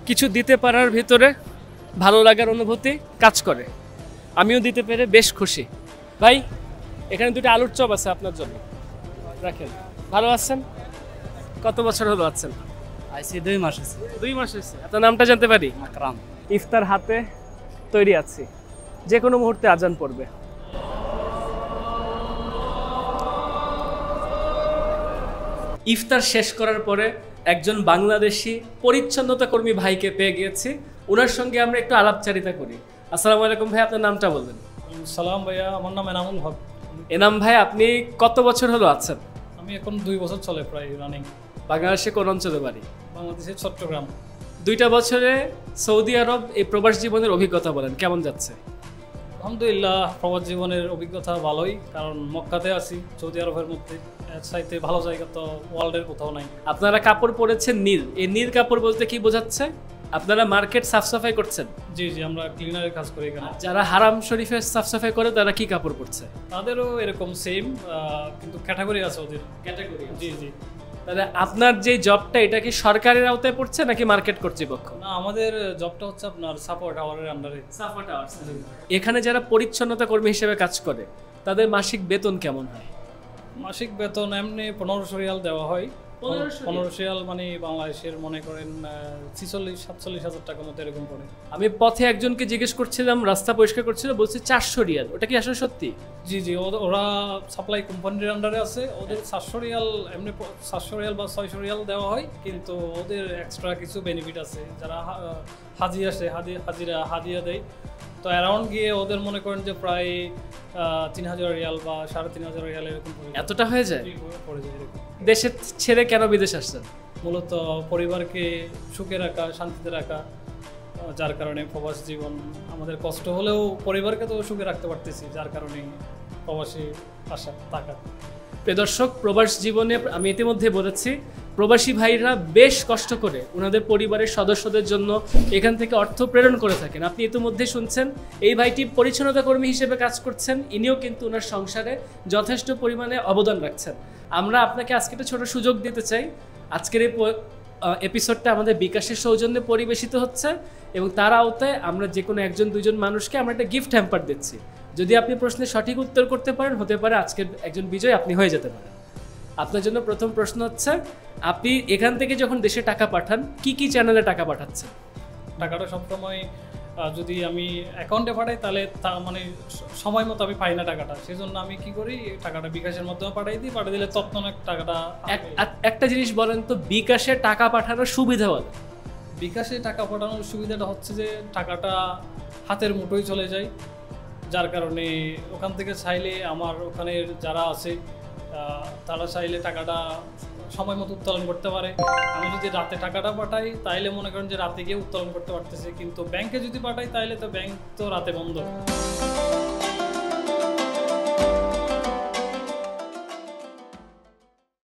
কিছু দিতে পারার ভিতরে ভালো লাগার অনুভূতি কাজ করে। আমিও দিতে পেরে বেশ খুশি। ভাই, এখানে দুটো আলুর চপ আছে আপনার জন্য, রাখেন। ভালো আছেন? কত বছর হলো আছেন? আইসি 2 মাস আছে। 2 মাস হয়েছে। আপনার নামটা জানতে পারি? আকরাম। ইফতার হাতে তৈরি আছি, যে কোনো মুহূর্তে আজান পড়বে। ইফতার শেষ করার পরে একজন বাংলাদেশি পরিচ্ছন্নতা কর্মী ভাইকে পেয়ে গিয়েছি। ওনার সঙ্গে আমরা একটু আলাপচারিতা করি। আসসালামু আলাইকুম ভাই, আপনার নামটা বলবেন? সালাম ভাইয়া, আমার নাম এনামুল হক। এনাম ভাই, আপনি কত বছর হলো আছেন? আমি এখন 2 বছর চলে প্রায় রানিং। বাংলাদেশে কোন অঞ্চলে বাড়ি? বাংলাদেশের চট্টগ্রাম। 2টা বছরে সৌদি আরব এই প্রবাস জীবনের অভিজ্ঞতা বলেন, কেমন যাচ্ছে? আলহামদুলিল্লাহ, প্রবাস জীবনের অভিজ্ঞতা ভালোই, কারণ মক্কাতে আছি, সৌদি আরবের মধ্যে। এর চাইতে ভালো জায়গা তো ওয়ার্ল্ডের কোথাও নাই। আপনারা কাপড় পরেছেন নীল, এই নীল কাপড় বলতে কি বোঝাচ্ছে? আপনারা মার্কেট সাফ সাফাই করছেন? জি জি, আমরা ক্লিনারের কাজ করি এখানে। যারা হারাম শরীফের সাফ সাফাই করে তারা কি কাপড় পরছে? তাদেরও এরকম সেম, কিন্তু ক্যাটাগরি আছে ওদের। ক্যাটাগরি? জি জি। তাহলে আপনার যে জবটা, এটা কি সরকারের আওতায় পড়ছে নাকি মার্কেট কর্তৃপক্ষ? না, আমাদের জবটা হচ্ছে আপনার সাপোর্ট আওয়ারের আন্ডারে। Support hour. এখানে যারা পরিচ্ছন্নতা কর্মী হিসেবে কাজ করে তাদের মাসিক বেতন কেমন হয়? মাসিক বেতন এমনি 1500 রিয়াল দেওয়া হয়। 1500 রিয়াল মানে বাংলাদেশের মনে করেন 46-47 হাজার টাকার মতো এরকম পড়ে। আমি পথে একজনকে জিজ্ঞেস করছিলাম, রাস্তা পরিষ্কার করছিল, বলছে 400 রিয়াল। ওটা কি আসলে সত্যি? জি জি, ওরা সাপ্লাই কোম্পানির আন্ডারে আছে। ওদের 700 রিয়াল এমনি 700 রিয়াল বা 600 রিয়াল দেওয়া হয়, কিন্তু ওদের এক্সট্রা কিছু বেনিফিট আছে। যারা হাজি আসে, হাজিরা দেয়, তো অ্যারাউন্ড গিয়ে ওদের মনে করেন যে প্রায় 3000 রিয়াল বা 3500 রিয়াল এরকম এতটা হয়ে যায়? পড়ে যায় এরকম। দেশে ছেড়ে কেন বিদেশ আসছেন? মূলত পরিবারকে সুখে রাখা, শান্তিতে রাখা, যার কারণে প্রবাস জীবন আমাদের কষ্ট হলেও পরিবারকে তো সুখে রাখতে পারতেছি, যার কারণে প্রবাসী আসা টাকা। প্রিয় দর্শক, প্রবাস জীবনে আমি ইতিমধ্যে বলেছি, প্রবাসী ভাইরা বেশ কষ্ট করে ওনাদের পরিবারের সদস্যদের জন্য এখান থেকে অর্থ প্রেরণ করে থাকেন। আপনি ইতিমধ্যে শুনছেন এই ভাইটি পরিচ্ছন্নতা কর্মী হিসেবে কাজ করছেন, ইনিও কিন্তু ওনার সংসারে যথেষ্ট পরিমাণে অবদান রাখছেন। আমরা আপনাকে আজকে একটা ছোট সুযোগ দিতে চাই। আজকের এই এপিসোডটা আমাদের বিকাশের সৌজন্যে পরিবেশিত হচ্ছে এবং তার আওতায় আমরা যে কোনো 1-2জন মানুষকে আমরা একটা গিফট হ্যাম্পার দিচ্ছি। যদি আপনি প্রশ্নের সঠিক উত্তর করতে পারেন, হতে পারে আজকের একজন বিজয় আপনি হয়ে যেতে পারেন। আপনার জন্য প্রথম প্রশ্ন হচ্ছে, আপনি এখান থেকে যখন দেশে টাকা পাঠান, কি কি চ্যানেলে টাকা পাঠাচ্ছেন? টাকাটা সবসময় যদি আমি অ্যাকাউন্টে পাঠাই তাহলে তা মানে সময় মতো আমি পাই না টাকাটা, সেজন্য আমি কি করি, টাকাটা বিকাশের মাধ্যমে পাঠিয়ে দিই। পাঠিয়ে দিলে তৎক্ষণাৎ টাকাটা। একটা জিনিস বলেন তো, বিকাশে টাকা পাঠানোর সুবিধা বলেন। বিকাশে টাকা পাঠানোর সুবিধাটা হচ্ছে যে টাকাটা হাতের মুঠোয় চলে যায়, যার কারণে ওখান থেকে চাইলে আমার ওখানে যারা আছে তারা চাইলে টাকাটা সময় মতো উত্তোলন করতে পারে। আমি যদি রাতে টাকাটা পাঠাই তাইলে মনে করেন যে রাতে গিয়ে উত্তোলন করতে পারতেছে, কিন্তু ব্যাংকে যদি পাঠাই তাইলে তো ব্যাংক তো রাতে বন্ধ।